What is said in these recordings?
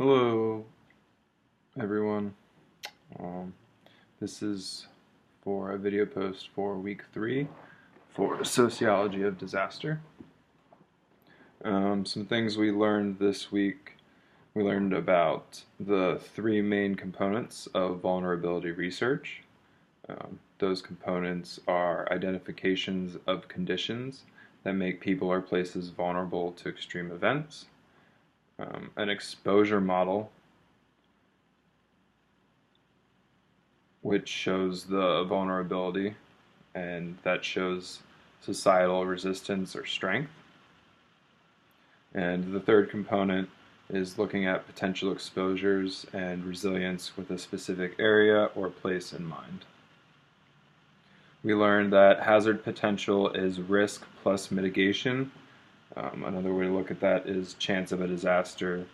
Hello, everyone. Um, this is for a video post for week 3 for Sociology of Disaster. Some things we learned this week. We learned about the 3 main components of vulnerability research. Those components are identifications of conditions that make people or places vulnerable to extreme events, an exposure model which shows the vulnerability, and that shows societal resistance or strength. And the third component is looking at potential exposures and resilience with a specific area or place in mind. We learned that hazard potential is risk plus mitigation. Another way to look at that is chance of a disaster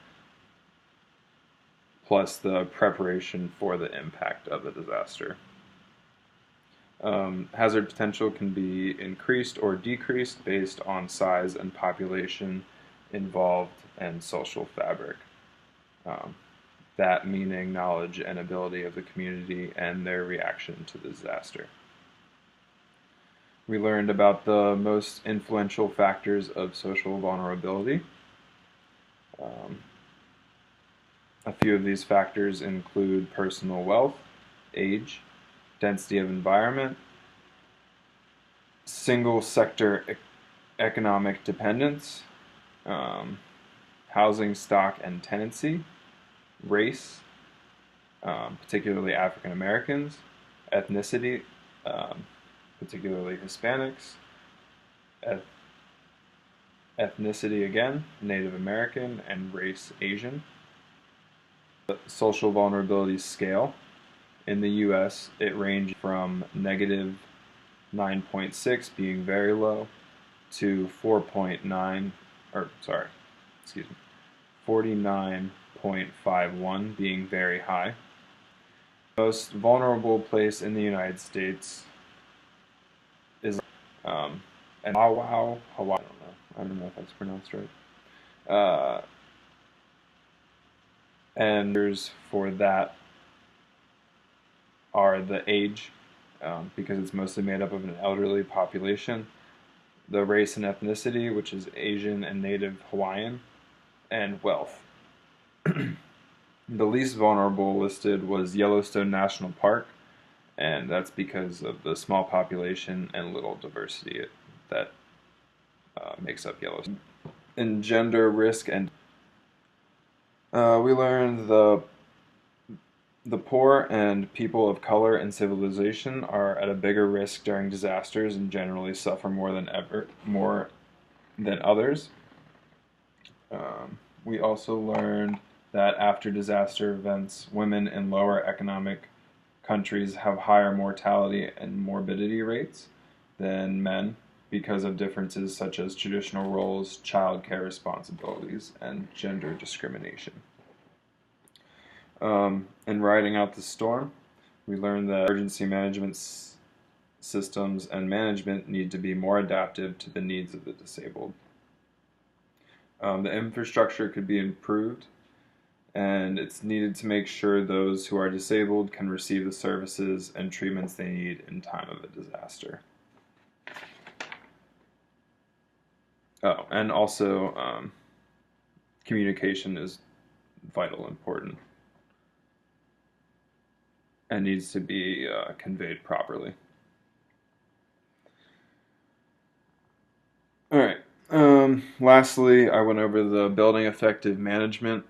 plus the preparation for the impact of the disaster. Hazard potential can be increased or decreased based on size and population involved and social fabric. That meaning knowledge and ability of the community and their reaction to the disaster. We learned about the most influential factors of social vulnerability. A few of these factors include personal wealth, age, density of environment, single sector economic dependence, housing stock and tenancy, race, particularly African Americans, ethnicity, particularly Hispanics, ethnicity again, Native American, and race Asian. The social vulnerability scale in the US, it ranged from negative 9.6 being very low to 49.51 being very high. The most vulnerable place in the United States is and Hawaii. I don't know if that's pronounced right. And for that are the age, because it's mostly made up of an elderly population, the race and ethnicity, which is Asian and Native Hawaiian, and wealth. The least vulnerable listed was Yellowstone National Park, and that's because of the small population and little diversity that makes up Yellowstone. In gender, risk, and we learned the poor and people of color and civilization are at a bigger risk during disasters and generally suffer more than others. We also learned that after disaster events, women in lower economic countries have higher mortality and morbidity rates than men because of differences such as traditional roles, child care responsibilities, and gender discrimination. In riding out the storm, we learned that emergency management systems and management need to be more adaptive to the needs of the disabled. The infrastructure could be improved, and it's needed to make sure those who are disabled can receive the services and treatments they need in time of a disaster. Oh, and also communication is vital important and needs to be conveyed properly. Alright, lastly, I went over the building effective management.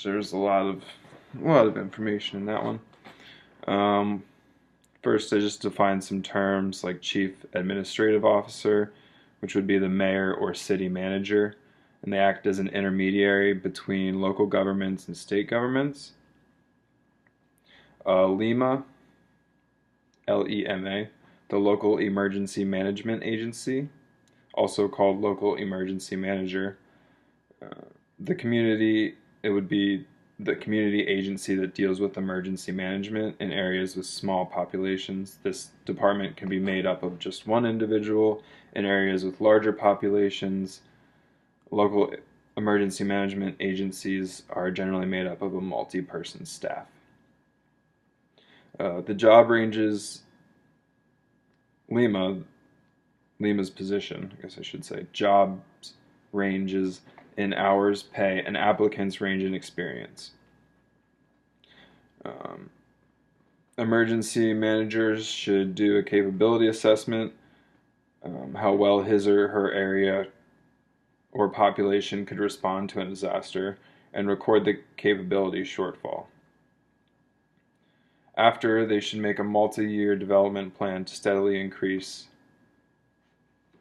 There's a lot of information in that one. First, I just defined some terms like Chief Administrative Officer, which would be the mayor or city manager, and they act as an intermediary between local governments and state governments. LEMA, L-E-M-A, the Local Emergency Management Agency, also called Local Emergency Manager. The community, it would be the community agency that deals with emergency management in areas with small populations. This department can be made up of just one individual. In areas with larger populations, local emergency management agencies are generally made up of a multi-person staff. The job ranges, Lima's position, I guess I should say, jobs ranges in hours, pay, and applicants range in experience. Emergency managers should do a capability assessment, how well his or her area or population could respond to a disaster, and record the capability shortfall. After, they should make a multi-year development plan to steadily increase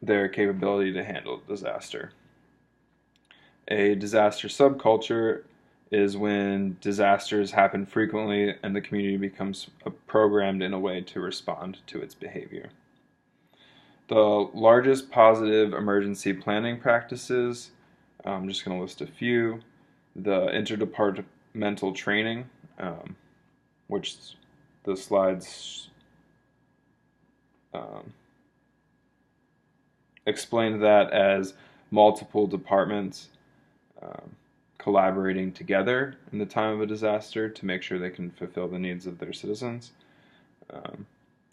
their capability to handle disaster. A disaster subculture is when disasters happen frequently and the community becomes programmed in a way to respond to its behavior. The largest positive emergency planning practices, I'm just going to list a few. The interdepartmental training, which the slides explained that as multiple departments collaborating together in the time of a disaster to make sure they can fulfill the needs of their citizens.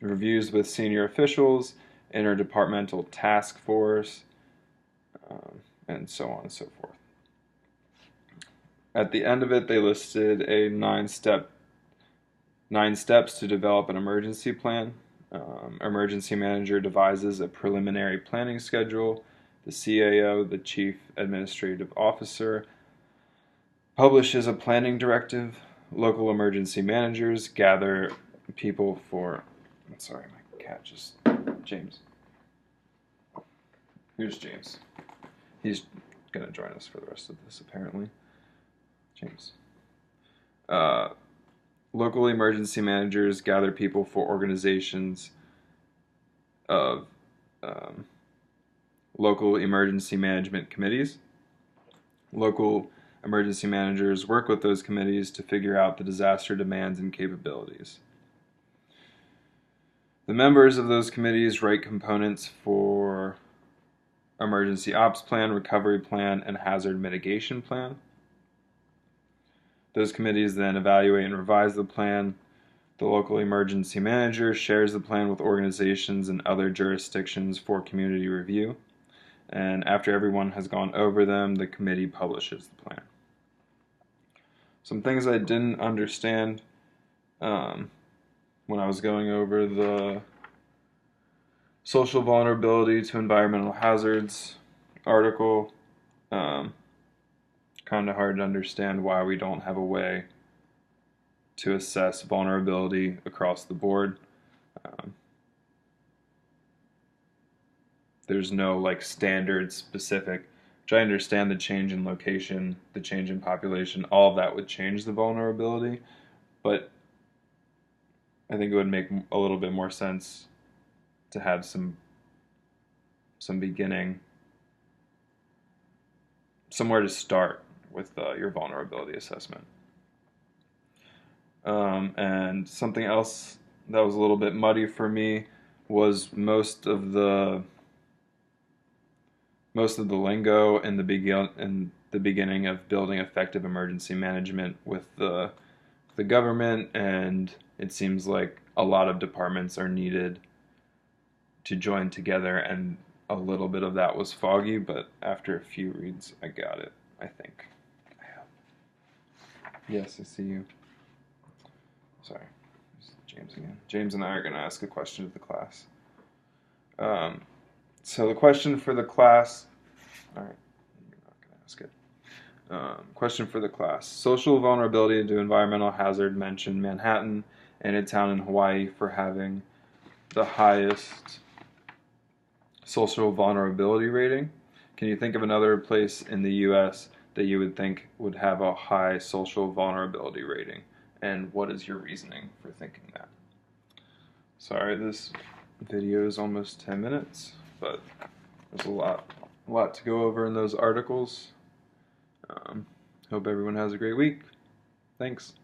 Reviews with senior officials, interdepartmental task force, and so on and so forth. At the end of it, they listed a 9 steps to develop an emergency plan. Emergency manager devises a preliminary planning schedule. The CAO, the Chief Administrative Officer, publishes a planning directive. Local emergency managers gather people for... Sorry, my cat just... James. Here's James. He's going to join us for the rest of this, apparently. James. Local emergency managers gather people for organizations of local emergency management committees. Local emergency managers work with those committees to figure out the disaster demands and capabilities. The members of those committees write components for emergency ops plan, recovery plan, and hazard mitigation plan. Those committees then evaluate and revise the plan. The local emergency manager shares the plan with organizations and other jurisdictions for community review. And after everyone has gone over them, the committee publishes the plan. Some things I didn't understand when I was going over the social vulnerability to environmental hazards article. Kind of hard to understand why we don't have a way to assess vulnerability across the board. There's no like standard specific, which I understand the change in location, the change in population, all of that would change the vulnerability, but I think it would make a little bit more sense to have some beginning, somewhere to start with your vulnerability assessment. And something else that was a little bit muddy for me was most of the lingo in the beginning of building effective emergency management with the government, and it seems like a lot of departments are needed to join together, and a little bit of that was foggy, but after a few reads I got it, I think. Yes, I see you. Sorry, this is James again. James and I are going to ask a question of the class. So the question for the class, alright, you're not going to ask it. Question for the class. Social vulnerability to environmental hazard mentioned Manhattan and a town in Hawaii for having the highest social vulnerability rating. Can you think of another place in the U.S. that you would think would have a high social vulnerability rating? And what is your reasoning for thinking that? Sorry, this video is almost 10 minutes, but there's a lot to go over in those articles. Hope everyone has a great week. Thanks.